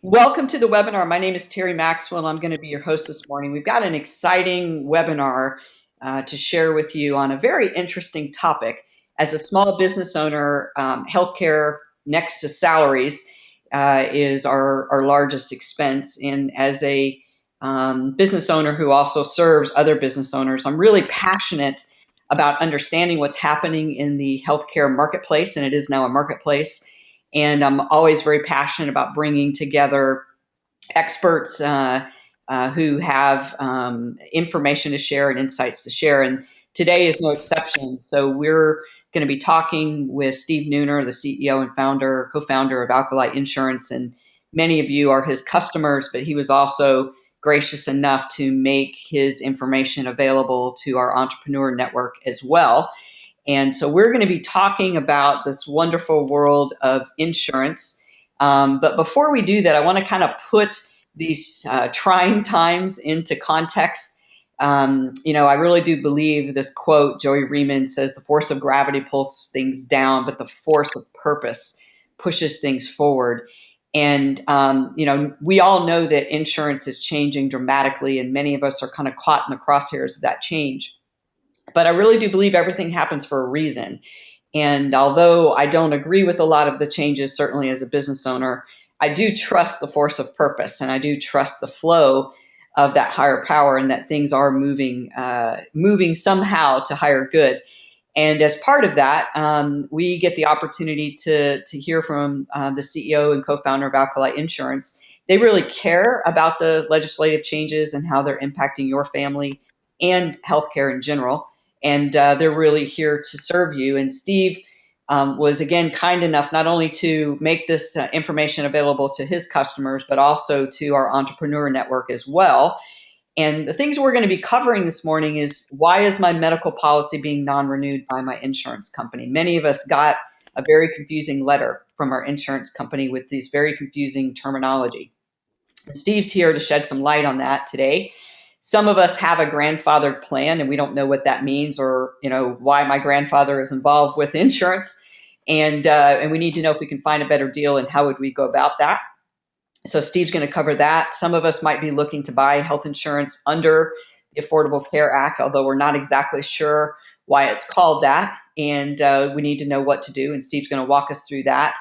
Welcome to the webinar. My name is Terry Maxwell. I'm going to be your host this morning. We've got an exciting webinar to share with you on a very interesting topic. As a small business owner, healthcare next to salaries is our largest expense. And as a business owner who also serves other business owners, I'm really passionate about understanding what's happening in the healthcare marketplace, and it is now a marketplace. And I'm always very passionate about bringing together experts who have information to share and insights to share. And today is no exception. So we're going to be talking with Steve Nooner, the CEO and co-founder of Alkali Insurance. And many of you are his customers, but he was also gracious enough to make his information available to our entrepreneur network as well. And so we're going to be talking about this wonderful world of insurance. But before we do that, I want to kind of put these trying times into context. I really do believe this quote, Joey Riemann says, the force of gravity pulls things down, but the force of purpose pushes things forward. And, we all know that insurance is changing dramatically, and many of us are kind of caught in the crosshairs of that change. But I really do believe everything happens for a reason. And although I don't agree with a lot of the changes, certainly as a business owner, I do trust the force of purpose, and I do trust the flow of that higher power, and that things are moving somehow to higher good. And as part of that, we get the opportunity to hear from the CEO and co-founder of Alkali Insurance. They really care about the legislative changes and how they're impacting your family and healthcare in general. And they're really here to serve you. And Steve was again kind enough not only to make this information available to his customers, but also to our entrepreneur network as well. And the things we're going to be covering this morning is, why is my medical policy being non-renewed by my insurance company? Many of us got a very confusing letter from our insurance company with these very confusing terminology. And Steve's here to shed some light on that today. Some of us have a grandfathered plan and we don't know what that means, or why my grandfather is involved with insurance, and we need to know if we can find a better deal and how would we go about that. So Steve's going to cover that. Some of us might be looking to buy health insurance under the Affordable Care Act, although we're not exactly sure why it's called that, and we need to know what to do, and Steve's going to walk us through that.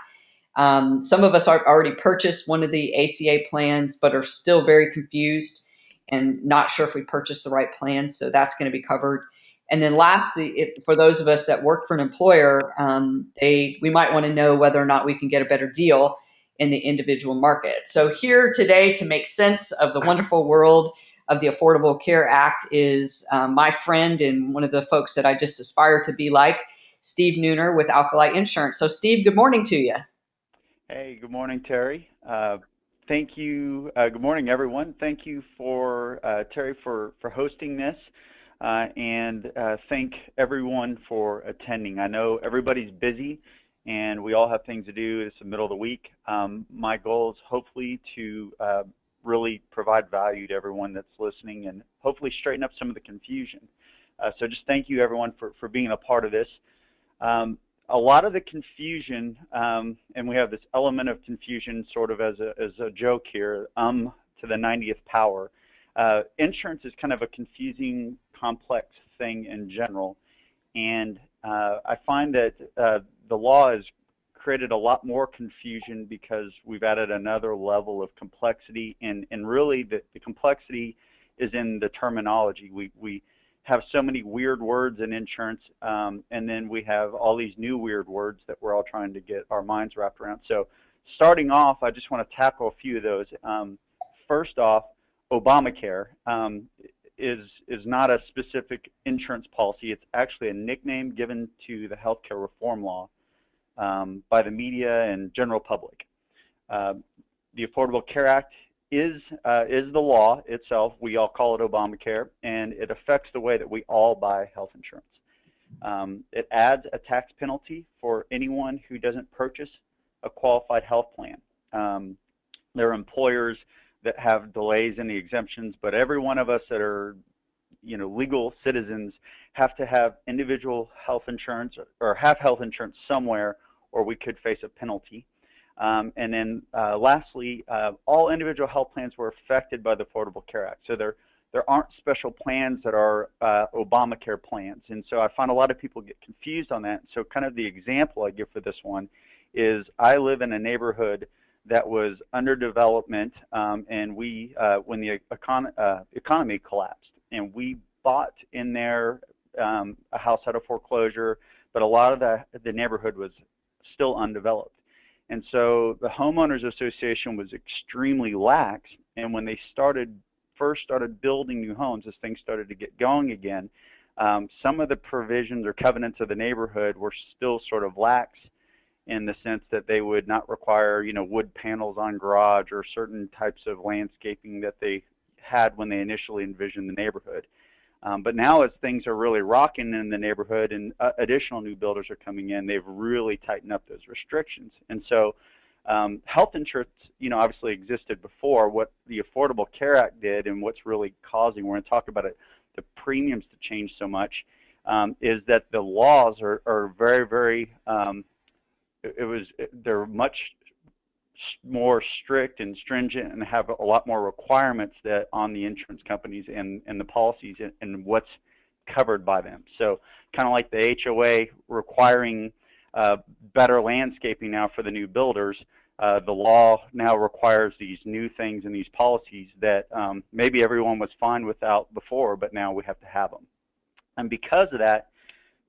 Some of us are already purchased one of the ACA plans, but are still very confused and not sure if we purchased the right plan, so that's going to be covered. And then lastly, for those of us that work for an employer, we might want to know whether or not we can get a better deal in the individual market. So here today to make sense of the wonderful world of the Affordable Care Act is my friend and one of the folks that I just aspire to be like, Steve Nooner with Alkali Insurance. So Steve, good morning to you. Hey, good morning, Terry. Thank you. Good morning, everyone. Thank you for Terry for hosting this, and thank everyone for attending. I know everybody's busy, and we all have things to do. It's the middle of the week. My goal is hopefully to really provide value to everyone that's listening, and hopefully straighten up some of the confusion. So just thank you, everyone, for being a part of this. A lot of the confusion, and we have this element of confusion sort of as a joke here, to the 90th power. Insurance is kind of a confusing, complex thing in general, and I find that the law has created a lot more confusion because we've added another level of complexity, and really the complexity is in the terminology. We have so many weird words in insurance, and then we have all these new weird words that we're all trying to get our minds wrapped around. So starting off, I just want to tackle a few of those. First off, Obamacare is not a specific insurance policy. It's actually a nickname given to the healthcare reform law by the media and general public. The Affordable Care Act is the law itself. We all call it Obamacare, and it affects the way that we all buy health insurance. It adds a tax penalty for anyone who doesn't purchase a qualified health plan. There are employers that have delays in the exemptions, but every one of us that are legal citizens have to have individual health insurance or have health insurance somewhere, or we could face a penalty. And then lastly, all individual health plans were affected by the Affordable Care Act. So there aren't special plans that are Obamacare plans. And so I find a lot of people get confused on that. So kind of the example I give for this one is I live in a neighborhood that was under development, and when the economy collapsed, and we bought in there a house out of foreclosure, but a lot of the neighborhood was still undeveloped. And so the homeowners association was extremely lax. And when they first started building new homes, as things started to get going again, some of the provisions or covenants of the neighborhood were still sort of lax in the sense that they would not require, wood panels on garage or certain types of landscaping that they had when they initially envisioned the neighborhood. But now as things are really rocking in the neighborhood and additional new builders are coming in, they've really tightened up those restrictions. And so health insurance, obviously existed before. What the Affordable Care Act did and what's really causing, we're going to talk about it, the premiums to change so much, is that the laws are very, very, they're much more strict and stringent and have a lot more requirements that on the insurance companies and the policies and what's covered by them. So kind of like the HOA requiring better landscaping now for the new builders, the law now requires these new things and these policies that maybe everyone was fine without before, but now we have to have them. And because of that,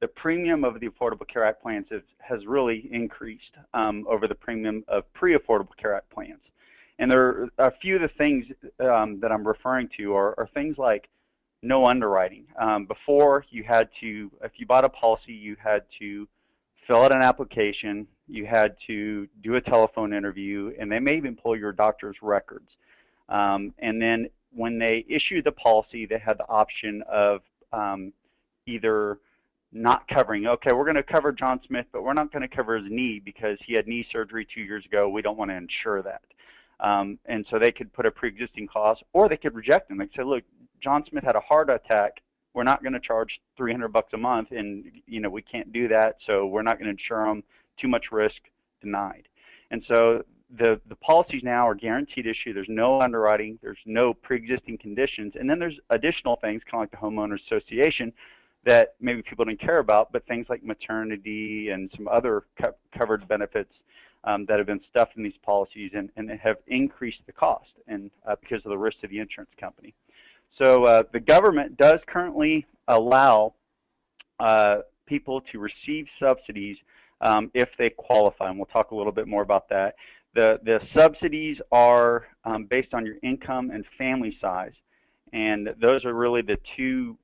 the premium of the Affordable Care Act plans has really increased over the premium of pre-Affordable Care Act plans. And there are a few of the things that I'm referring to are things like no underwriting. Before, you had to, if you bought a policy, you had to fill out an application, you had to do a telephone interview, and they may even pull your doctor's records. And then when they issued the policy, they had the option of either not covering, okay, we're going to cover John Smith, but we're not going to cover his knee because he had knee surgery 2 years ago. We don't want to insure that. And so they could put a pre-existing cost, or they could reject them. They could say, look, John Smith had a heart attack. We're not going to charge $300 a month, and we can't do that, so we're not going to insure him. Too much risk, denied. And so the policies now are guaranteed issue. There's no underwriting. There's no pre-existing conditions. And then there's additional things, kind of like the homeowners association, that maybe people don't care about, but things like maternity and some other covered benefits that have been stuffed in these policies and have increased the cost and because of the risk to the insurance company. So the government does currently allow people to receive subsidies if they qualify, and we'll talk a little bit more about that. The subsidies are based on your income and family size, and those are really the two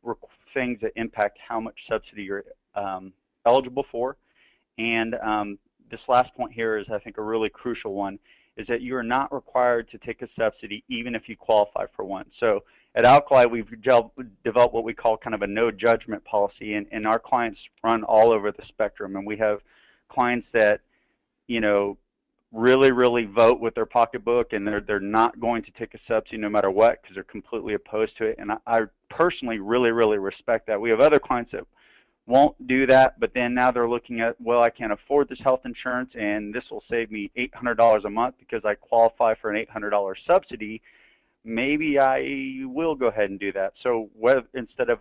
things that impact how much subsidy you're eligible for. And this last point here is, I think, a really crucial one, is that you are not required to take a subsidy even if you qualify for one. So at Alkali, we've developed what we call kind of a no judgment policy, and our clients run all over the spectrum. And we have clients that, really vote with their pocketbook, and they're not going to take a subsidy no matter what because they're completely opposed to it. And I personally really respect that. We have other clients that won't do that, but then now they're looking at, well, I can't afford this health insurance, and this will save me $800 a month because I qualify for an $800 subsidy. Maybe I will go ahead and do that. So instead of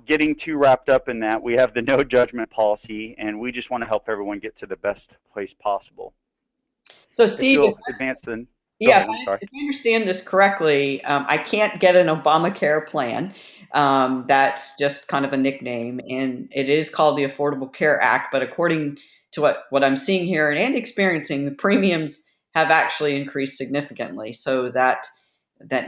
getting too wrapped up in that, we have the no judgment policy, and we just want to help everyone get to the best place possible. So, If Steve, you'll advance, then go yeah, ahead. I'm sorry. if I understand this correctly, I can't get an Obamacare plan. That's just kind of a nickname, and it is called the Affordable Care Act. But according to what I'm seeing here and experiencing, the premiums have actually increased significantly. So that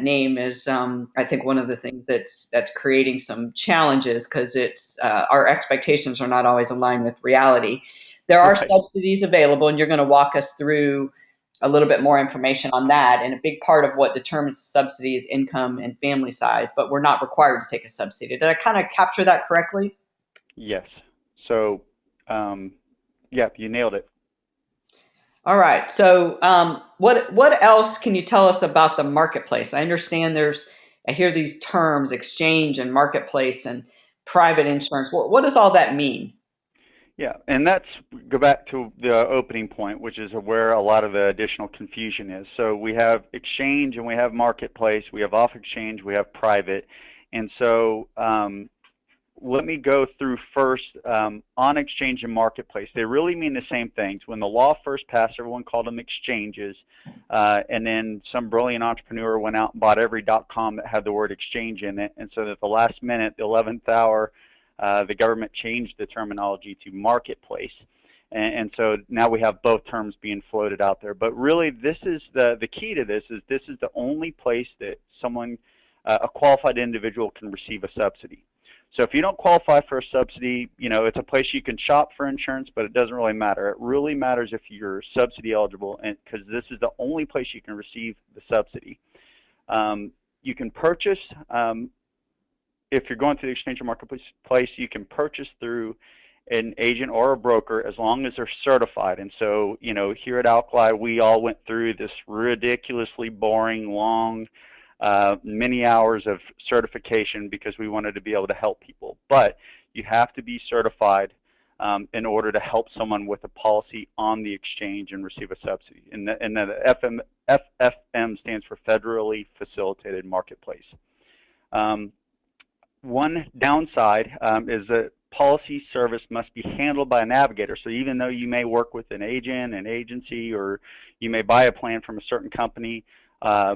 name is, I think, one of the things that's creating some challenges because it's our expectations are not always aligned with reality. There are Right. subsidies available, and you're going to walk us through a little bit more information on that. And a big part of what determines the subsidy is income and family size, but we're not required to take a subsidy. Did I kind of capture that correctly? Yes. So, yeah, you nailed it. All right. So, what else can you tell us about the marketplace? I understand I hear these terms, exchange and marketplace and private insurance. What does all that mean? Yeah, and that's go back to the opening point, which is where a lot of the additional confusion is. So we have exchange and we have marketplace, we have off exchange, we have private, and so let me go through first on exchange and marketplace. They really mean the same things. When the law first passed, everyone called them exchanges, and then some brilliant entrepreneur went out and bought every .com that had the word exchange in it, and so at the last minute, the 11th hour, the government changed the terminology to marketplace. And so now we have both terms being floated out there. But really, this is the key to this is the only place that someone, a qualified individual, can receive a subsidy. So if you don't qualify for a subsidy, you know, it's a place you can shop for insurance, but it doesn't really matter. It really matters if you're subsidy eligible, and because this is the only place you can receive the subsidy. You can purchase, if you're going through the exchange or marketplace, you can purchase through an agent or a broker as long as they're certified. And so, you know, here at Alkali, we all went through this ridiculously boring, long, many hours of certification because we wanted to be able to help people. But you have to be certified in order to help someone with a policy on the exchange and receive a subsidy. And the FFM stands for Federally Facilitated Marketplace. One downside is that policy service must be handled by a navigator. So even though you may work with an agent, an agency, or you may buy a plan from a certain company,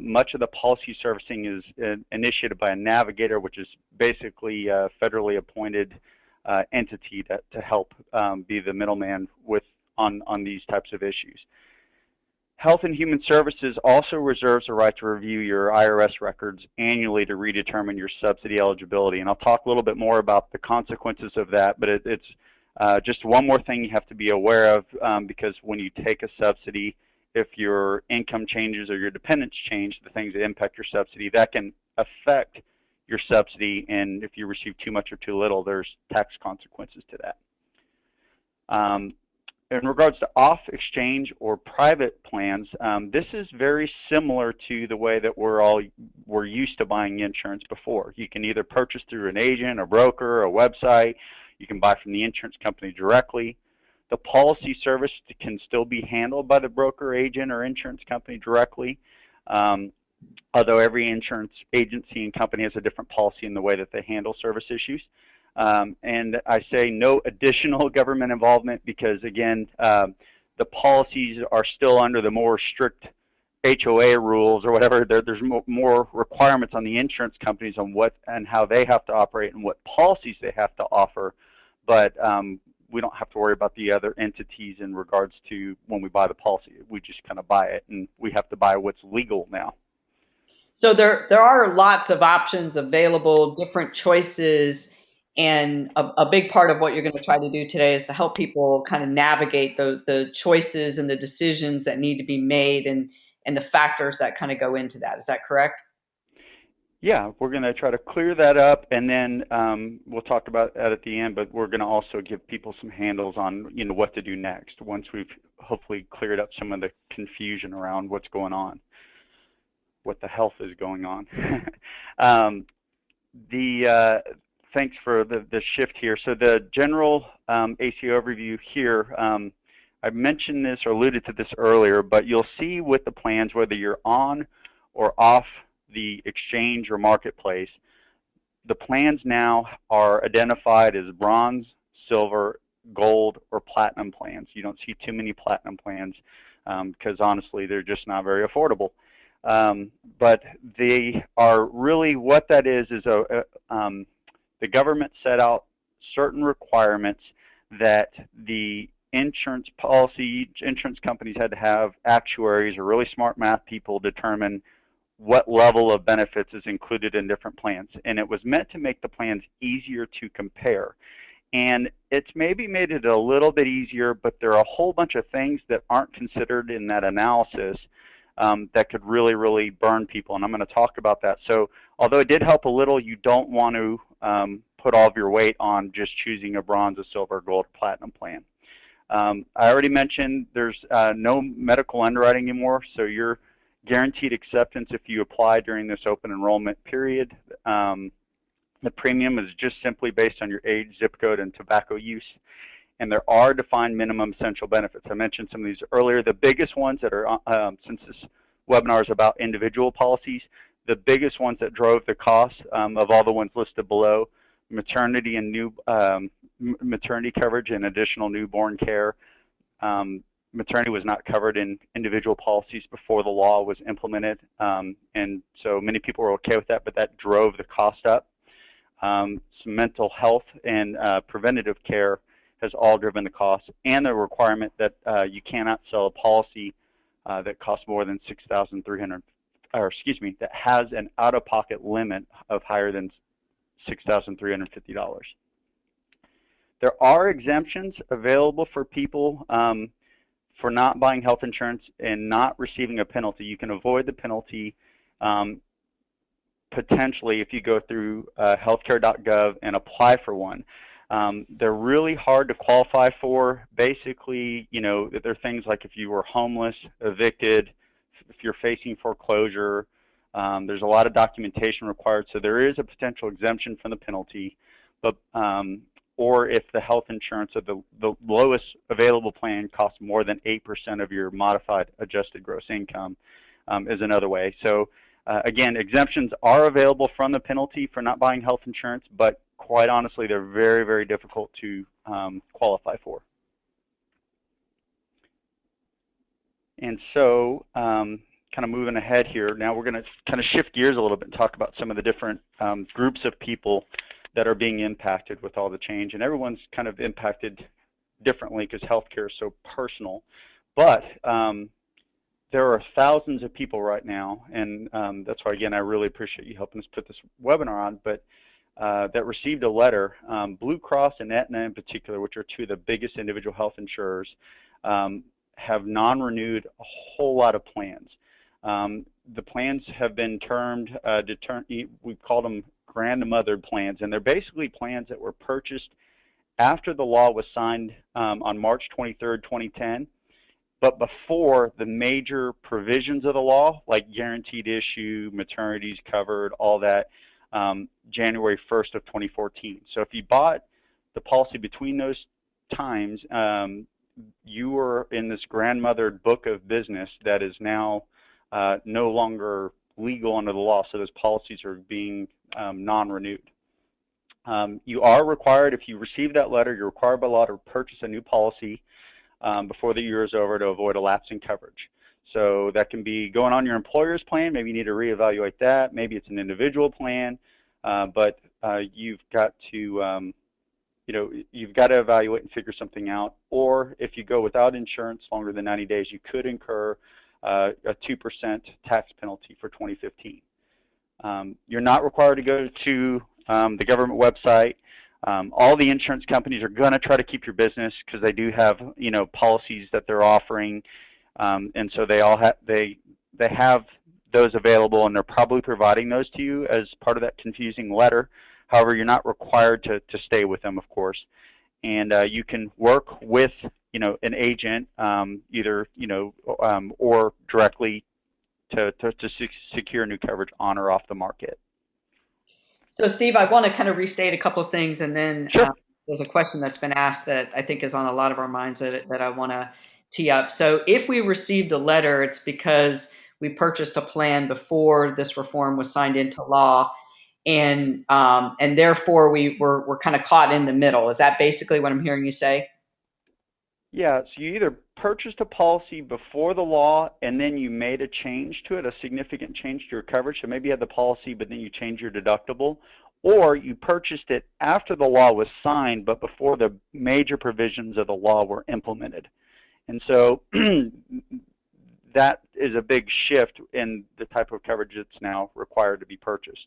much of the policy servicing is initiated by a navigator, which is basically a federally appointed entity to help be the middleman on these types of issues. Health and Human Services also reserves the right to review your IRS records annually to redetermine your subsidy eligibility. And I'll talk a little bit more about the consequences of that, but it's just one more thing you have to be aware of because when you take a subsidy, if your income changes or your dependents change, the things that impact your subsidy, that can affect your subsidy, and if you receive too much or too little, there's tax consequences to that. In regards to off-exchange or private plans, this is very similar to the way that we're used to buying insurance before. You can either purchase through an agent, a broker, a website. You can buy from the insurance company directly. The policy service can still be handled by the broker, agent, or insurance company directly, although every insurance agency and company has a different policy in the way that they handle service issues. And I say no additional government involvement because, again, the policies are still under the more strict HOA rules or whatever. There's more requirements on the insurance companies on what and how they have to operate and what policies they have to offer. But we don't have to worry about the other entities in regards to when we buy the policy. We just kind of buy it, and we have to buy what's legal now. So there are lots of options available, different choices, and a big part of what you're going to try to do today is to help people kind of navigate the choices and the decisions that need to be made and the factors that kind of go into that. Is that correct? Yeah, we're going to try to clear that up, and then we'll talk about that at the end, but we're going to also give people some handles on, you know, what to do next once we've hopefully cleared up some of the confusion around what's going on, what the health is going on. Thanks for the shift here. So the general ACO overview here, I mentioned this or alluded to this earlier, but you'll see with the plans, whether you're on or off the exchange or marketplace, the plans now are identified as bronze, silver, gold, or platinum plans. You don't see too many platinum plans because honestly, they're just not very affordable. But they are really, what that is the government set out certain requirements that the insurance companies had to have actuaries or really smart math people determine what level of benefits is included in different plans. And it was meant to make the plans easier to compare. And it's maybe made it a little bit easier, but there are a whole bunch of things that aren't considered in that analysis that could really, really burn people. And I'm going to talk about that. So although it did help a little, you don't want to put all of your weight on just choosing a bronze, a silver, gold, platinum plan. I already mentioned there's no medical underwriting anymore, so you're guaranteed acceptance if you apply during this open enrollment period. The premium is just simply based on your age, zip code, and tobacco use. and there are defined minimum essential benefits. I mentioned some of these earlier. The biggest ones that are, since this webinar is about individual policies, the biggest ones that drove the cost of all the ones listed below: maternity and maternity coverage and additional newborn care. Maternity was not covered in individual policies before the law was implemented, and so many people were okay with that, but that drove the cost up. Some mental health and preventative care has all driven the cost, and the requirement that you cannot sell a policy that costs more than $6,300, or excuse me, that has an out-of-pocket limit of higher than $6,350. There are exemptions available for people for not buying health insurance and not receiving a penalty. You can avoid the penalty potentially if you go through healthcare.gov and apply for one. They're really hard to qualify for. Basically, you know, they're things like if you were homeless, evicted, if you're facing foreclosure. There's a lot of documentation required, so there is a potential exemption from the penalty. But or if the health insurance of the lowest available plan costs more than 8% of your modified adjusted gross income is another way. So again, exemptions are available from the penalty for not buying health insurance, but quite honestly, they're very, very difficult to qualify for. And so kind of moving ahead here, now we're going to kind of shift gears a little bit and talk about some of the different groups of people that are being impacted with all the change. And everyone's kind of impacted differently because healthcare is so personal. But there are thousands of people right now, and that's why, again, I really appreciate you helping us put this webinar on, but that received a letter. Blue Cross and Aetna in particular, which are two of the biggest individual health insurers, have non-renewed a whole lot of plans. The plans have been termed, we call them grandmothered plans, and they're basically plans that were purchased after the law was signed on March 23rd, 2010, but before the major provisions of the law, like guaranteed issue, maternities covered, all that, January 1st of 2014. So if you bought the policy between those times, you were in this grandmothered book of business that is now no longer legal under the law, so those policies are being non-renewed. You are required, if you receive that letter, you're required by law to purchase a new policy before the year is over to avoid a lapse in coverage. So that can be going on your employer's plan. Maybe you need to reevaluate that. Maybe it's an individual plan, but you've got to you've got to evaluate and figure something out. Or if you go without insurance longer than 90 days, you could incur a 2% tax penalty for 2015. You're not required to go to the government website. All the insurance companies are going to try to keep your business because they do have, you know, policies that they're offering, and so they all have they have those available, and they're probably providing those to you as part of that confusing letter. However, you're not required to stay with them, of course, and you can work with, you know, an agent, either, you know, or directly to secure new coverage on or off the market. So, Steve, I want to kind of restate a couple of things, and then Sure. there's a question that's been asked that I think is on a lot of our minds that I want to tee up. So, if we received a letter, it's because we purchased a plan before this reform was signed into law, and therefore we're kind of caught in the middle. Is that basically what I'm hearing you say? Yeah, so you either purchased a policy before the law and then you made a change to it, a significant change to your coverage. So maybe you had the policy, but then you changed your deductible, or you purchased it after the law was signed, but before the major provisions of the law were implemented. And so that is a big shift in the type of coverage that's now required to be purchased.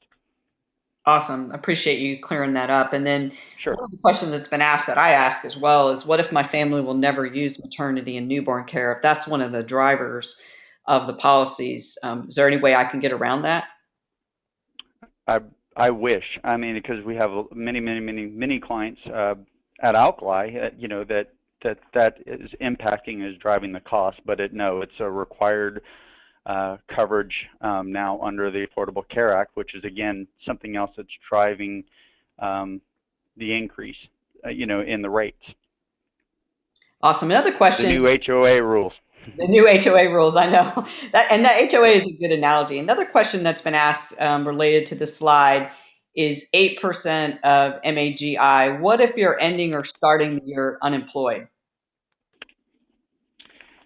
Awesome. I appreciate you clearing that up. And then Sure. one of the questions that's been asked that I ask as well is, what if my family will never use maternity and newborn care? If that's one of the drivers of the policies, is there any way I can get around that? I wish. I mean, because we have many clients at Alkali, you know, that is impacting, is driving the cost. But no, it's a required coverage now under the Affordable Care Act, which is, again, something else that's driving the increase, you know, in the rates. Awesome. Another The question. new HOA rules. The new HOA rules, I know that, and that HOA is a good analogy. Another question that's been asked related to the slide is 8% of MAGI. What if you're ending or starting the year unemployed?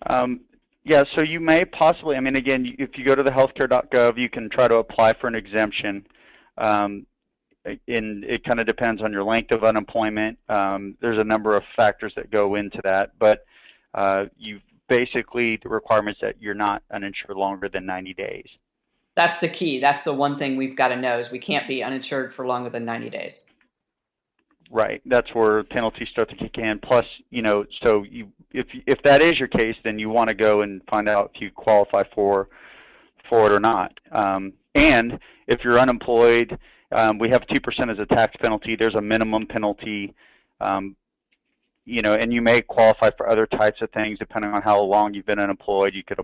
Um, yeah, so you may possibly, I mean, again, if you go to the healthcare.gov, you can try to apply for an exemption. Um, and it kind of depends on your length of unemployment. There's a number of factors that go into that, but you basically, the requirements that you're not uninsured longer than 90 days. That's the key. That's the one thing we've got to know is we can't be uninsured for longer than 90 days. Right. That's where penalties start to kick in. Plus, so if that is your case, then you want to go and find out if you qualify for it or not. And if you're unemployed, we have 2% as a tax penalty. There's a minimum penalty, um, and you may qualify for other types of things depending on how long you've been unemployed. You could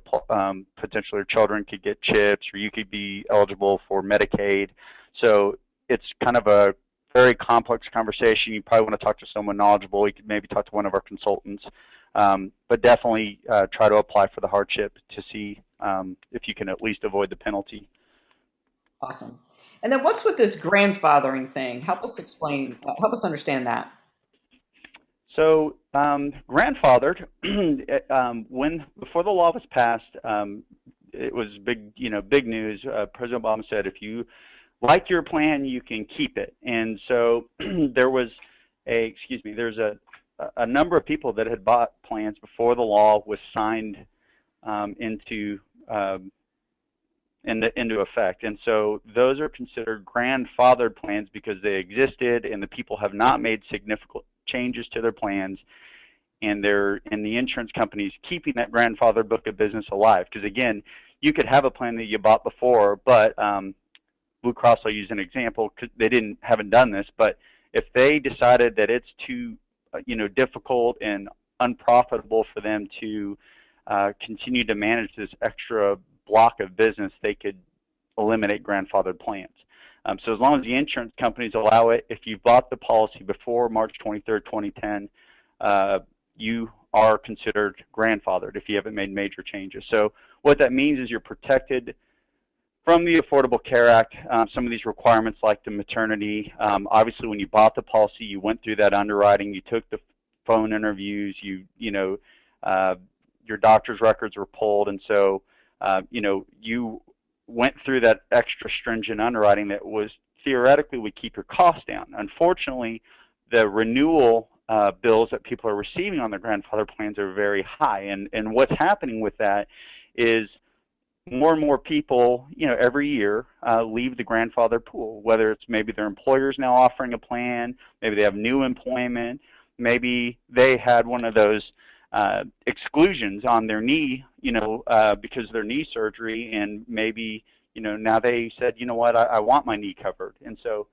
potentially your children could get chips, or you could be eligible for Medicaid. So it's kind of a very complex conversation. You probably want to talk to someone knowledgeable. You could maybe talk to one of our consultants, but definitely try to apply for the hardship to see if you can at least avoid the penalty. Awesome. And then what's with this grandfathering thing? Help us understand that. So grandfathered, when before the law was passed, it was big news. President Obama said, if you like your plan, you can keep it. And so there's a number of people that had bought plans before the law was signed into into effect. And so those are considered grandfathered plans because they existed and the people have not made significant changes to their plans, and the insurance companies keeping that grandfather book of business alive. Because again, you could have a plan that you bought before, but Blue Cross, I'll use an example, because they haven't done this, but if they decided that it's too difficult and unprofitable for them to continue to manage this extra block of business, they could eliminate grandfathered plans. So as long as the insurance companies allow it, if you bought the policy before March 23rd, 2010, you are considered grandfathered if you haven't made major changes. So what that means is you're protected from the Affordable Care Act. Some of these requirements like the maternity, obviously when you bought the policy, you went through that underwriting, you took the phone interviews, your doctor's records were pulled, and so you went through that extra stringent underwriting that was theoretically would keep your costs down. Unfortunately, the renewal bills that people are receiving on their grandfather plans are very high, and what's happening with that is more and more people, every year leave the grandfather pool, whether it's maybe their employer's now offering a plan, maybe they have new employment, maybe they had one of those exclusions on their knee, because of their knee surgery, and maybe, now they said, you know what, I want my knee covered. And so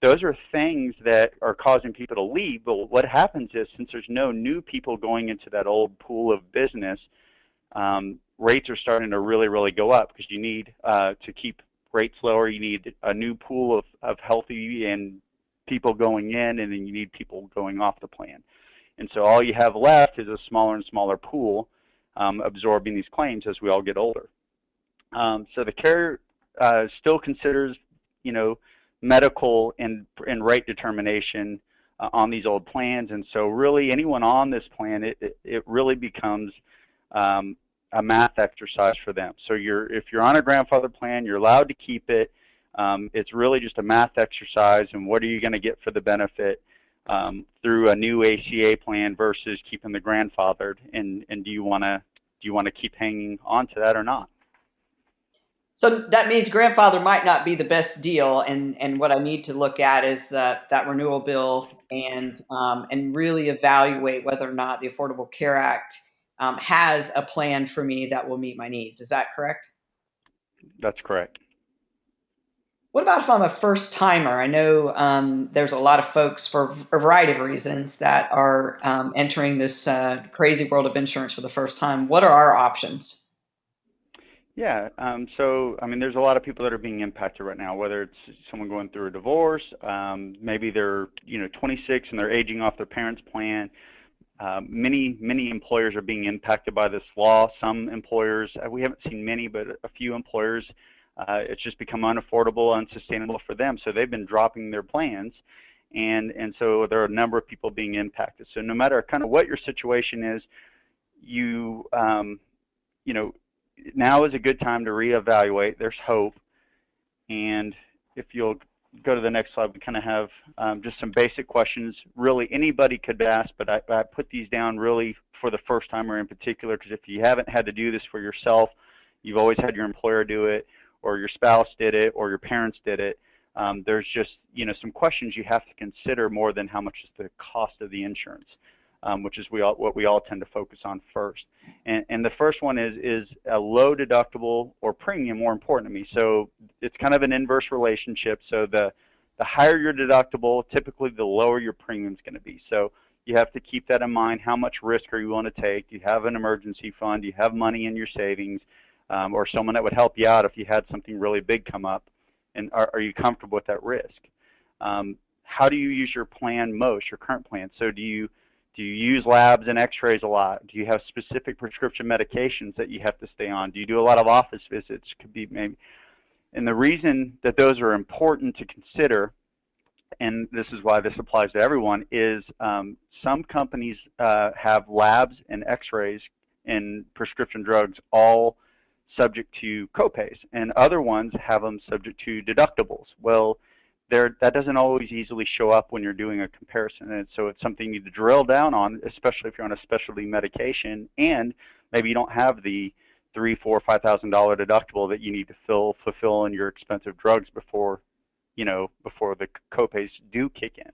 those are things that are causing people to leave. But what happens is, since there's no new people going into that old pool of business, rates are starting to really, really go up, because you need to keep rates lower. You need a new pool of healthy and people going in, and then you need people going off the plan. And so all you have left is a smaller and smaller pool absorbing these claims as we all get older. So the carrier still considers, medical and rate determination on these old plans. And so really anyone on this plan, it really becomes a math exercise for them. So if you're on a grandfather plan, you're allowed to keep it. It's really just a math exercise, and what are you going to get for the benefit through a new ACA plan versus keeping the grandfathered, and do you want to keep hanging on to that or not? So that means grandfather might not be the best deal, and what I need to look at is that renewal bill and really evaluate whether or not the Affordable Care Act has a plan for me that will meet my needs. Is that correct? That's correct. What about if I'm a first timer? I know there's a lot of folks for a variety of reasons that are entering this crazy world of insurance for the first time. What are our options? Yeah, so I mean, there's a lot of people that are being impacted right now, whether it's someone going through a divorce, maybe they're 26 and they're aging off their parents' plan. Many employers are being impacted by this law. Some employers, we haven't seen many, but a few employers, it's just become unaffordable, unsustainable for them. So they've been dropping their plans, and so there are a number of people being impacted. So no matter kind of what your situation is, you you know, now is a good time to reevaluate. There's hope, and if you'll go to the next slide, we kind of have just some basic questions. Really, anybody could ask, but I put these down really for the first timer in particular, because if you haven't had to do this for yourself, you've always had your employer do it, or your spouse did it, or your parents did it. There's just some questions you have to consider more than how much is the cost of the insurance, which is what we all tend to focus on first. And the first one is a low deductible or premium more important to me. So it's kind of an inverse relationship. So the higher your deductible, typically the lower your premium is going to be. So you have to keep that in mind. How much risk are you willing to take? Do you have an emergency fund? Do you have money in your savings, or someone that would help you out if you had something really big come up? And are you comfortable with that risk? How do you use your plan most, your current plan? So do you use labs and x-rays a lot? Do you have specific prescription medications that you have to stay on? Do you do a lot of office visits? Could be maybe. And the reason that those are important to consider, and this is why this applies to everyone, is some companies have labs and x-rays and prescription drugs all subject to copays, and other ones have them subject to deductibles. Well, that doesn't always easily show up when you're doing a comparison, and so it's something you need to drill down on, especially if you're on a specialty medication and maybe you don't have the $3,000, $4,000, $5,000 deductible that you need to fulfill in your expensive drugs before the copays do kick in.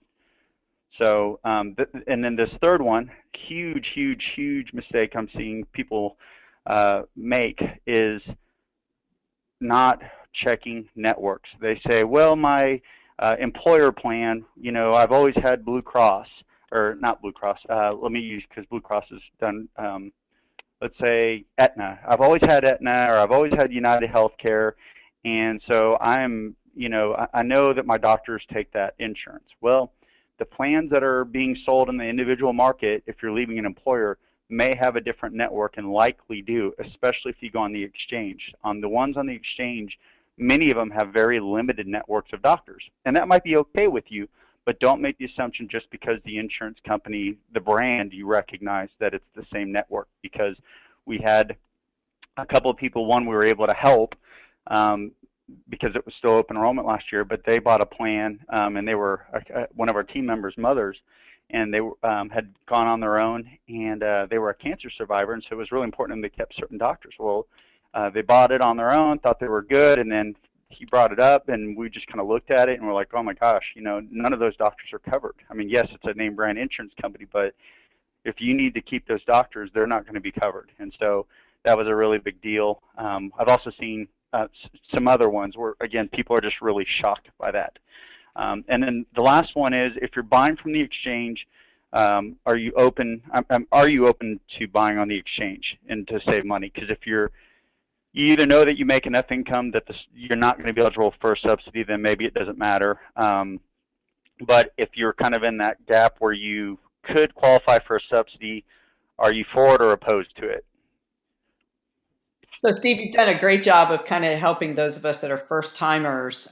So and then this third one, huge mistake I'm seeing people make is not checking networks. They say, well, my employer plan, I've always had Blue Cross, or not Blue Cross, let me use, because Blue Cross has done, let's say Aetna. I've always had Aetna, or I've always had United Healthcare, and so I know that my doctors take that insurance. Well, the plans that are being sold in the individual market, if you're leaving an employer, may have a different network, and likely do, especially if you go on the exchange. On the ones on the exchange, many of them have very limited networks of doctors, and that might be okay with you, but don't make the assumption just because the insurance company, the brand, you recognize that it's the same network, because we had a couple of people, one we were able to help because it was still open enrollment last year, but they bought a plan, and they were one of our team members' mothers, and they had gone on their own, and they were a cancer survivor, and so it was really important they kept certain doctors. Well, they bought it on their own, thought they were good, and then he brought it up, and we just kind of looked at it, and we're like, oh my gosh, none of those doctors are covered. I mean, yes, it's a name brand insurance company, but if you need to keep those doctors, they're not going to be covered. And so that was a really big deal. I've also seen some other ones where, again, people are just really shocked by that. And then the last one is, if you're buying from the exchange, are you open to buying on the exchange and to save money? Because if you either know that you make enough income that you're not going to be eligible for a subsidy, then maybe it doesn't matter. But if you're kind of in that gap where you could qualify for a subsidy, are you for it or opposed to it? So, Steve, you've done a great job of kind of helping those of us that are first timers,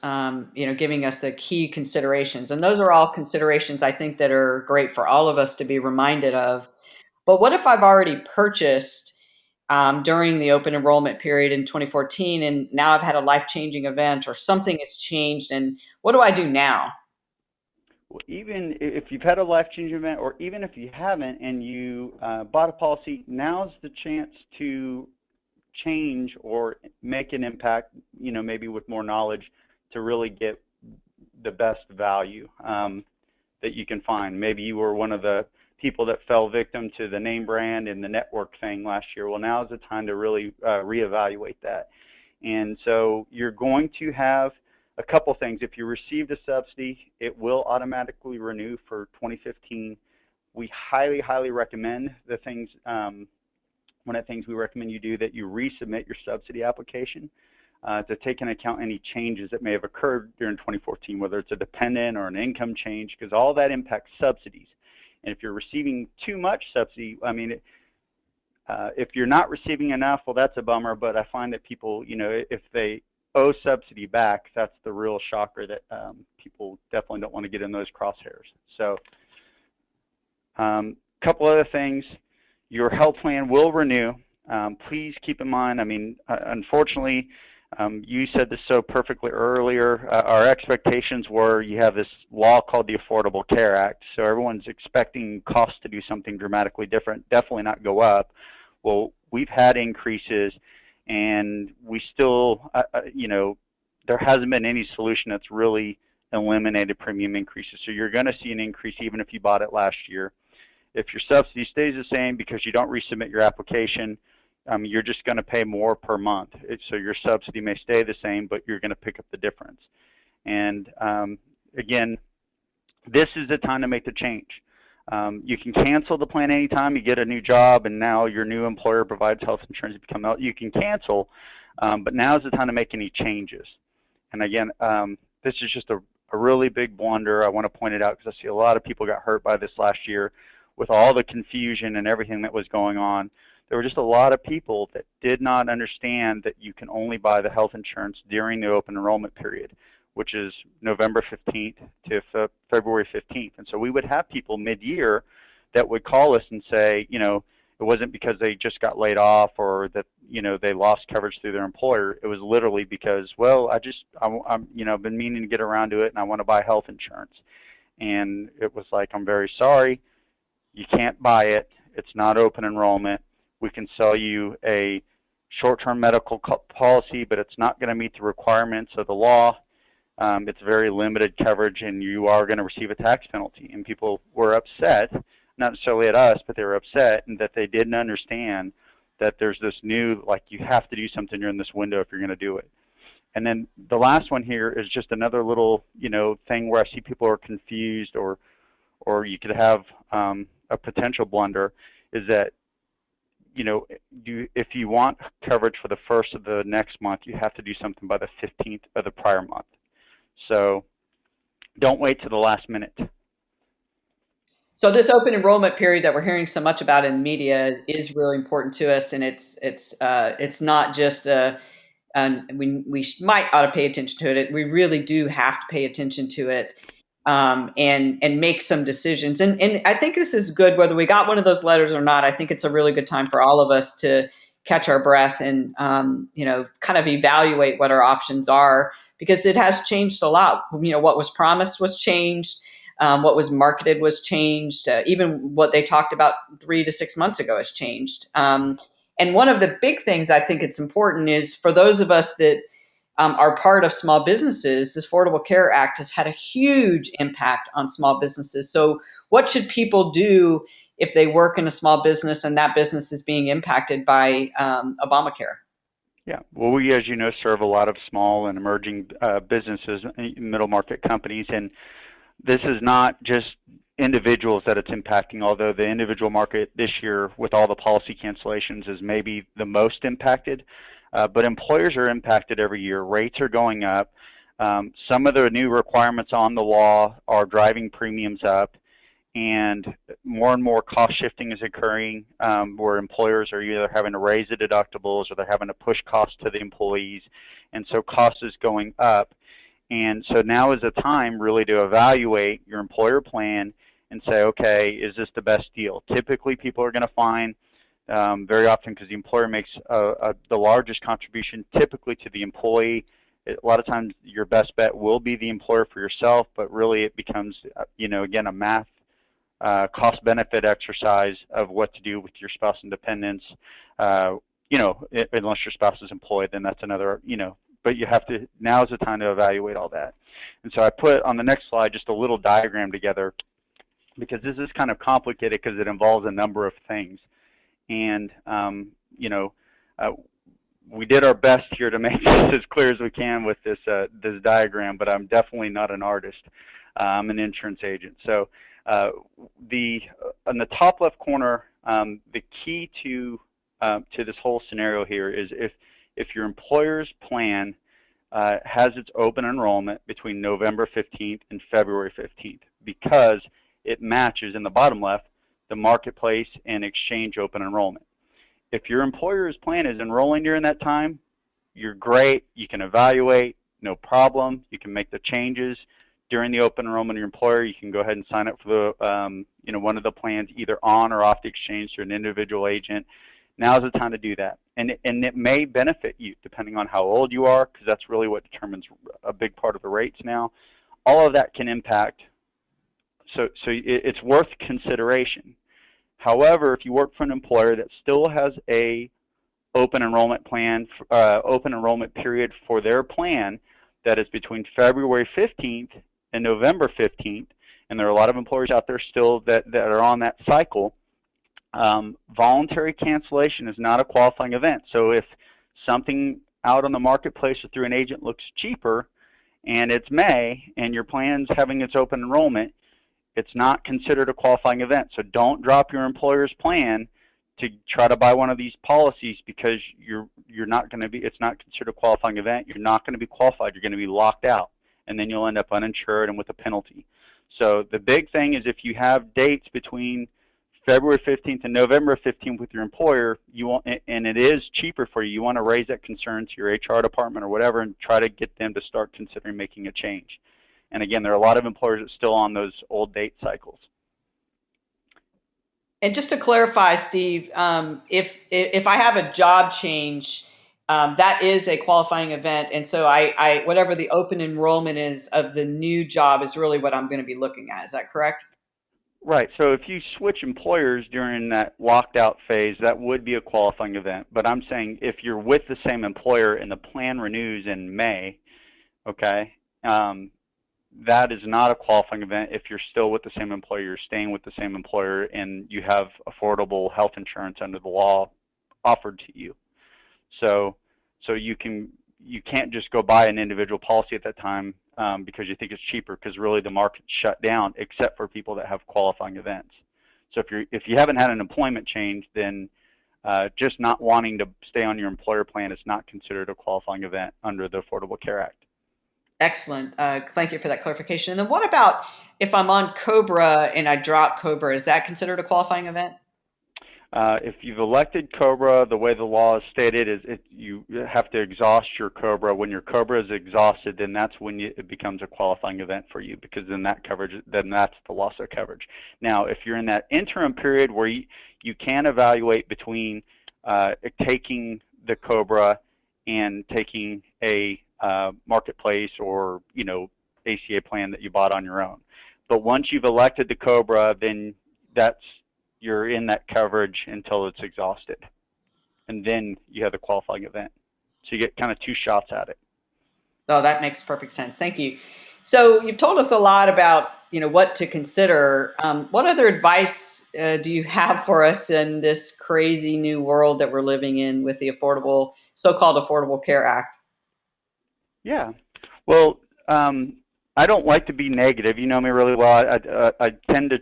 giving us the key considerations. And those are all considerations I think that are great for all of us to be reminded of. But what if I've already purchased during the open enrollment period in 2014, and now I've had a life-changing event or something has changed, and what do I do now? Well, even if you've had a life-changing event, or even if you haven't and you bought a policy, now's the chance to change or make an impact, maybe with more knowledge, to really get the best value that you can find. Maybe you were one of the people that fell victim to the name brand and the network thing last year. Well, now is the time to really reevaluate that. And so you're going to have a couple things. If you received a subsidy, it will automatically renew for 2015. We highly recommend the things, one of the things we recommend you do, that you resubmit your subsidy application to take into account any changes that may have occurred during 2014, whether it's a dependent or an income change, because all that impacts subsidies. And if you're receiving too much subsidy, I mean, if you're not receiving enough, well, that's a bummer. But I find that people, if they owe subsidy back, that's the real shocker that people definitely don't want to get in those crosshairs. So couple other things. Your health plan will renew. Please keep in mind, I mean, unfortunately, you said this so perfectly earlier. Our expectations were you have this law called the Affordable Care Act, so everyone's expecting costs to do something dramatically different, definitely not go up. Well, we've had increases, and we still, there hasn't been any solution that's really eliminated premium increases. So you're going to see an increase even if you bought it last year. If your subsidy stays the same because you don't resubmit your application, you're just going to pay more per month. So your subsidy may stay the same, but you're going to pick up the difference. And again, this is the time to make the change. You can cancel the plan anytime you get a new job and now your new employer provides health insurance. You can cancel, but now is the time to make any changes. And again, this is just a really big blunder. I want to point it out because I see a lot of people got hurt by this last year with all the confusion and everything that was going on. There were just a lot of people that did not understand that you can only buy the health insurance during the open enrollment period, which is November 15th to February 15th. And so we would have people mid-year that would call us and say, it wasn't because they just got laid off or that, they lost coverage through their employer. It was literally because, well, I'm been meaning to get around to it and I want to buy health insurance. And it was like, I'm very sorry, you can't buy it. It's not open enrollment. We can sell you a short-term medical policy, but it's not going to meet the requirements of the law. It's very limited coverage, and you are going to receive a tax penalty. And people were upset, not necessarily at us, but they were upset and that they didn't understand that there's this new, like, you have to do something during this window if you're going to do it. And then the last one here is just another little, thing where I see people are confused, or you could have a potential blunder, is that, if you want coverage for the first of the next month, you have to do something by the 15th of the prior month. So don't wait to the last minute. So this open enrollment period that we're hearing so much about in the media is really important to us, and it's not just and we might ought to pay attention to it. We really do have to pay attention to it, and make some decisions. And I think this is good, whether we got one of those letters or not. I think it's a really good time for all of us to catch our breath and kind of evaluate what our options are, because it has changed a lot. What was promised was changed. What was marketed was changed. Even what they talked about 3 to 6 months ago has changed. And one of the big things I think it's important is for those of us that are part of small businesses, this Affordable Care Act has had a huge impact on small businesses. So what should people do if they work in a small business and that business is being impacted by Obamacare? Yeah, well, we, as you know, serve a lot of small and emerging businesses, middle market companies, and this is not just individuals that it's impacting, although the individual market this year with all the policy cancellations is maybe the most impacted. But employers are impacted every year. Rates are going up. Some of the new requirements on the law are driving premiums up, and more cost shifting is occurring, where employers are either having to raise the deductibles or they're having to push costs to the employees, and so cost is going up. And so now is the time really to evaluate your employer plan and say, okay, is this the best deal? Typically, people are going to find very often, because the employer makes the largest contribution typically to the employee. A lot of times your best bet will be the employer for yourself, but really it becomes, again, a math cost-benefit exercise of what to do with your spouse and dependents. Unless your spouse is employed, then that's another, but you have to, now is the time to evaluate all that. And so I put on the next slide just a little diagram together, because this is kind of complicated because it involves a number of things. And, we did our best here to make this as clear as we can with this diagram, but I'm definitely not an artist. I'm an insurance agent. So on the top left corner, the key to this whole scenario here is if your employer's plan has its open enrollment between November 15th and February 15th, because it matches in the bottom left the marketplace and exchange open enrollment. If your employer's plan is enrolling during that time, you're great. You can evaluate, no problem. You can make the changes during the open enrollment of your employer. You can go ahead and sign up for the, one of the plans either on or off the exchange through an individual agent. Now's the time to do that. And it may benefit you depending on how old you are, because that's really what determines a big part of the rates now. All of that can impact, so it's worth consideration. However, if you work for an employer that still has a open enrollment plan, open enrollment period for their plan that is between February 15th and November 15th, and there are a lot of employers out there still that are on that cycle, voluntary cancellation is not a qualifying event. So if something out on the marketplace or through an agent looks cheaper and it's May and your plan's having its open enrollment, it's not considered a qualifying event. So don't drop your employer's plan to try to buy one of these policies, because you're not going to be, it's not considered a qualifying event. You're not going to be qualified. You're going to be locked out, and then you'll end up uninsured and with a penalty. So the big thing is, if you have dates between February 15th and November 15th with your employer, you want, and it is cheaper for you, you want to raise that concern to your HR department or whatever and try to get them to start considering making a change. And again, there are a lot of employers that are still on those old date cycles. And just to clarify, Steve, if I have a job change, that is a qualifying event, and so I whatever the open enrollment is of the new job is really what I'm going to be looking at. Is that correct? Right. So if you switch employers during that locked out phase, that would be a qualifying event. But I'm saying if you're with the same employer and the plan renews in May, okay, that is not a qualifying event if you're still with the same employer, you're staying with the same employer, and you have affordable health insurance under the law offered to you. So you can't just go buy an individual policy at that time because you think it's cheaper, because really the market's shut down except for people that have qualifying events. So if you haven't had an employment change, then just not wanting to stay on your employer plan is not considered a qualifying event under the Affordable Care Act. Excellent. Thank you for that clarification. And then what about if I'm on COBRA and I drop COBRA? Is that considered a qualifying event? If you've elected COBRA, the way the law is stated is you have to exhaust your COBRA. When your COBRA is exhausted, then that's when it becomes a qualifying event for you, because then that's the loss of coverage. Now, if you're in that interim period where you can evaluate between taking the COBRA and taking a marketplace or ACA plan that you bought on your own. But once you've elected the COBRA, then you're in that coverage until it's exhausted, and then you have the qualifying event. So you get kind of two shots at it. Oh, that makes perfect sense. Thank you. So you've told us a lot about what to consider. What other advice do you have for us in this crazy new world that we're living in with the so-called Affordable Care Act? Yeah. Well, I don't like to be negative. You know me really well. I tend to,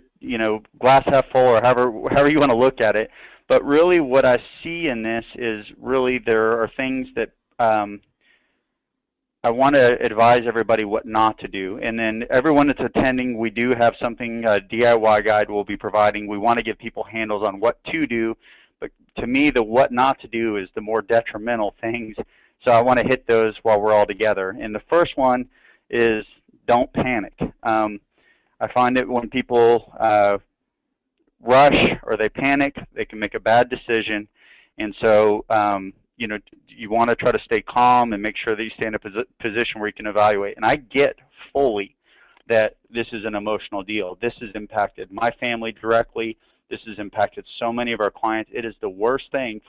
glass half full, or however you want to look at it. But really what I see in this is really there are things that I want to advise everybody what not to do. And then everyone that's attending, we do have something, a DIY guide we'll be providing. We want to give people handles on what to do. But to me, the what not to do is the more detrimental things. So I want to hit those while we're all together. And the first one is don't panic. I find that when people rush or they panic, they can make a bad decision. And so, you want to try to stay calm and make sure that you stay in a position where you can evaluate. And I get fully that this is an emotional deal. This has impacted my family directly. This has impacted so many of our clients. It is the worst thing.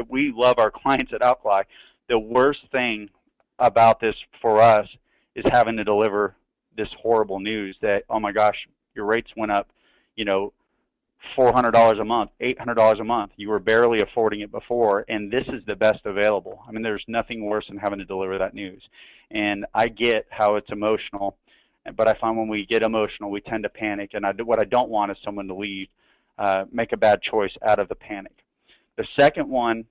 We love our clients at Alkali. The worst thing about this for us is having to deliver this horrible news that, oh my gosh, your rates went up, $400 a month, $800 a month. You were barely affording it before, and this is the best available. I mean, there's nothing worse than having to deliver that news. And I get how it's emotional, but I find when we get emotional, we tend to panic. And what I don't want is someone to leave, make a bad choice out of the panic. The second one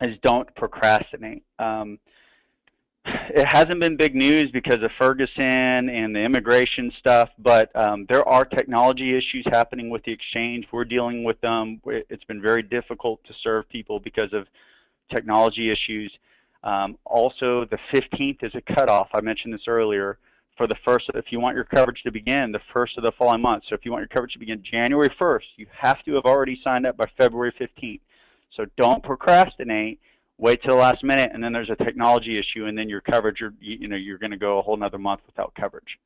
is don't procrastinate. it hasn't been big news because of Ferguson and the immigration stuff, but there are technology issues happening with the exchange. We're dealing with them. It's been very difficult to serve people because of technology issues. Also, the 15th is a cutoff. I mentioned this earlier. For the first, if you want your coverage to begin the first of the following month, so if you want your coverage to begin January 1st, you have to have already signed up by February 15th. So don't procrastinate. Wait till the last minute, and then there's a technology issue, and then your coverage, you're going to go a whole another month without coverage.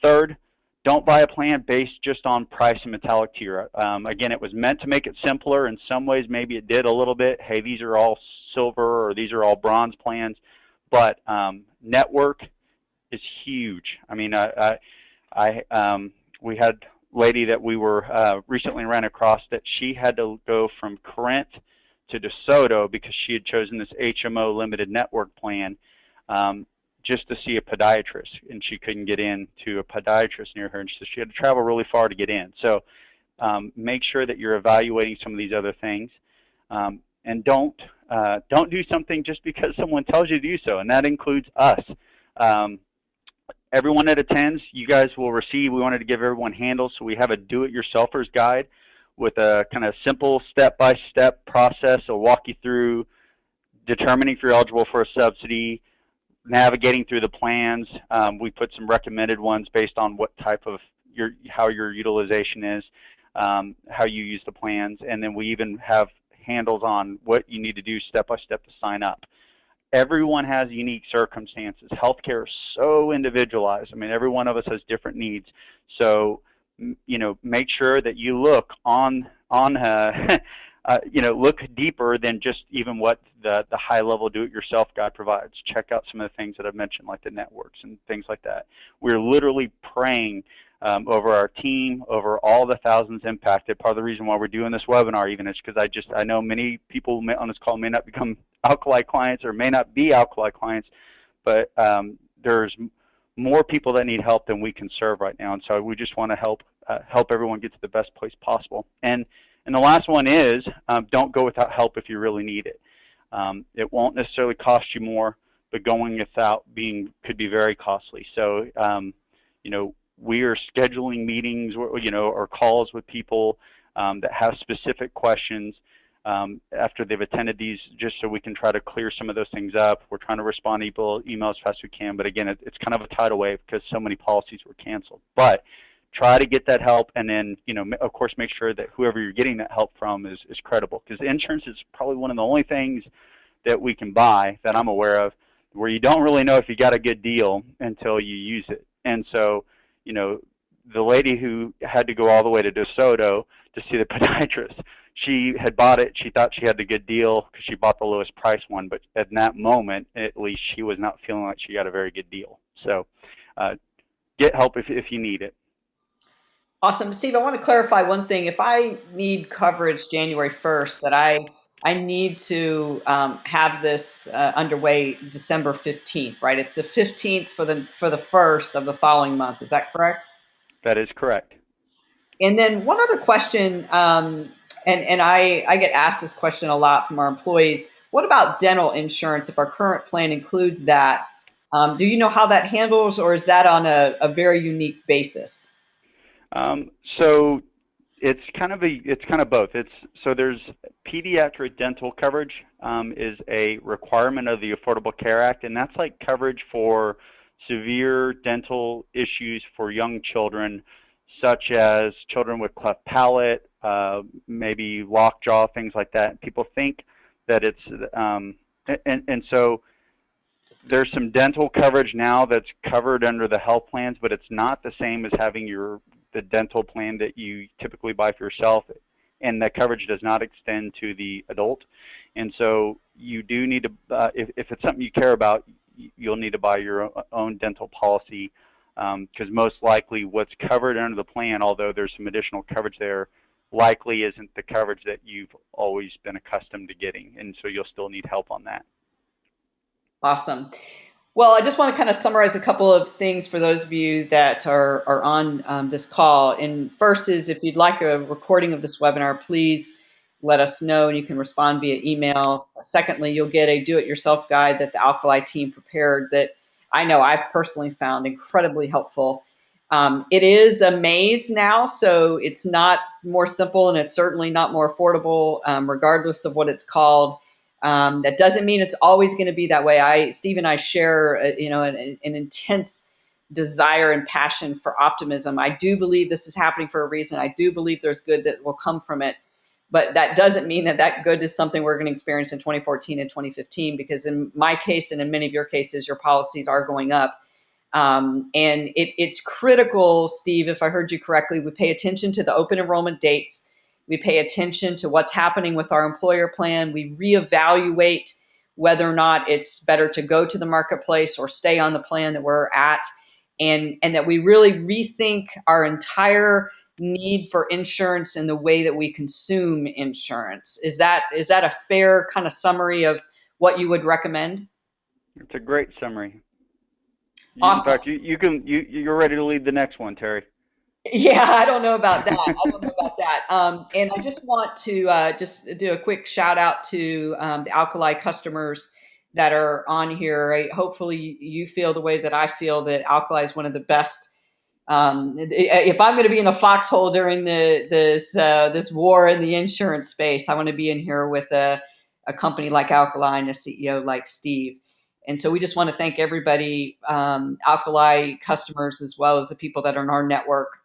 Third, don't buy a plan based just on price and metallic tier. Again, it was meant to make it simpler. In some ways, maybe it did a little bit. Hey, these are all silver or these are all bronze plans. But network is huge. I mean, we had a lady that we were recently ran across that she had to go from Corinth to DeSoto because she had chosen this HMO limited network plan just to see a podiatrist, and she couldn't get in to a podiatrist near her, and so she had to travel really far to get in. So make sure that you're evaluating some of these other things, and don't do something just because someone tells you to do so, and that includes us. Everyone that attends, you guys will receive. We wanted to give everyone handles, so we have a do-it-yourselfer's guide with a kind of simple step-by-step process. It'll walk you through determining if you're eligible for a subsidy, navigating through the plans. We put some recommended ones based on what type of how your utilization is, how you use the plans, and then we even have handles on what you need to do step by step to sign up. Everyone has unique circumstances. Healthcare is so individualized. I mean, every one of us has different needs. So, make sure that you look look deeper than just even what the high-level do-it-yourself guide provides. Check out some of the things that I've mentioned, like the networks and things like that. We're literally praying over our team, over all the thousands impacted. Part of the reason why we're doing this webinar even is because I know many people on this call may not become Alkali clients or may not be Alkali clients, but there's more people that need help than we can serve right now, and so we just want to help everyone get to the best place possible. And the last one is don't go without help if you really need it. It won't necessarily cost you more, but going without could be very costly. So we are scheduling meetings or calls with people that have specific questions after they've attended these, just so we can try to clear some of those things up. We're trying to respond to emails as fast as we can, but again, it's kind of a tidal wave because so many policies were canceled. But try to get that help, and then of course make sure that whoever you're getting that help from is credible, because insurance is probably one of the only things that we can buy that I'm aware of where you don't really know if you got a good deal until you use it. And so the lady who had to go all the way to DeSoto to see the podiatrist, she had bought it. She thought she had the good deal because she bought the lowest price one, but at that moment, at least, she was not feeling like she got a very good deal. So get help if you need it. Awesome. Steve, I want to clarify one thing. If I need coverage January 1st, that I need to have this underway December 15th, right? It's the 15th for the first of the following month. Is that correct? That is correct. And then one other question, and I get asked this question a lot from our employees. What about dental insurance if our current plan includes that? Do you know how that handles, or is that on a very unique basis? So it's kind of both. So there's pediatric dental coverage is a requirement of the Affordable Care Act, and that's like coverage for severe dental issues for young children, such as children with cleft palate, maybe lockjaw, things like that. People think that it's and so there's some dental coverage now that's covered under the health plans, but it's not the same as having the dental plan that you typically buy for yourself, and that coverage does not extend to the adult. And so you do need to, if it's something you care about, you'll need to buy your own dental policy, because most likely what's covered under the plan, although there's some additional coverage there, likely isn't the coverage that you've always been accustomed to getting, and so you'll still need help on that. Awesome. Well, I just want to kind of summarize a couple of things for those of you that are on this call. And first is, if you'd like a recording of this webinar, please let us know, and you can respond via email. Secondly, you'll get a do-it-yourself guide that the Alkali team prepared that I know I've personally found incredibly helpful. It is a maze now, so it's not more simple and it's certainly not more affordable, regardless of what it's called. That doesn't mean it's always going to be that way. Steve and I share, an intense desire and passion for optimism. I do believe this is happening for a reason. I do believe there's good that will come from it. But that doesn't mean that that good is something we're going to experience in 2014 and 2015, because in my case and in many of your cases, your policies are going up. And it's critical, Steve, if I heard you correctly, we pay attention to the open enrollment dates. We pay attention to what's happening with our employer plan. We reevaluate whether or not it's better to go to the marketplace or stay on the plan that we're at. And that we really rethink our entire need for insurance and the way that we consume insurance. Is that a fair kind of summary of what you would recommend? It's a great summary. In Awesome. fact, you're ready to lead the next one, Terry. Yeah, I don't know about that. I don't know about that. And I just want to just do a quick shout out to the Alkali customers that are on here. Hopefully, you feel the way that I feel, that Alkali is one of the best. If I'm going to be in a foxhole during this war in the insurance space, I want to be in here with a company like Alkali and a CEO like Steve. And so we just want to thank everybody, Alkali customers, as well as the people that are in our network.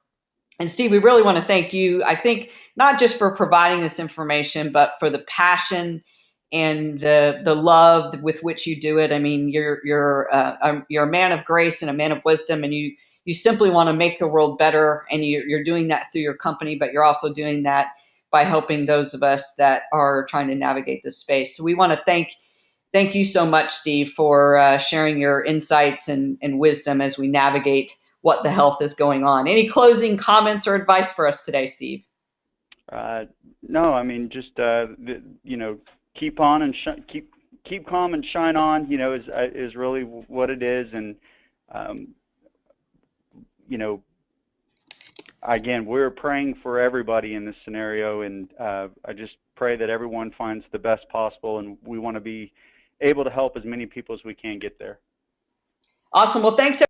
And Steve, we really want to thank you. I think not just for providing this information, but for the passion and the love with which you do it. I mean, you're a man of grace and a man of wisdom, and you simply want to make the world better. And you're doing that through your company, but you're also doing that by helping those of us that are trying to navigate this space. So we want to thank you so much, Steve, for sharing your insights and wisdom as we navigate what the health is going on. Any closing comments or advice for us today, Steve? Uh, no, I mean just keep on and keep calm and shine on. Is really what it is, and um, you know again, we're praying for everybody in this scenario, and I just pray that everyone finds the best possible, and we want to be able to help as many people as we can get there. Awesome. Well, thanks.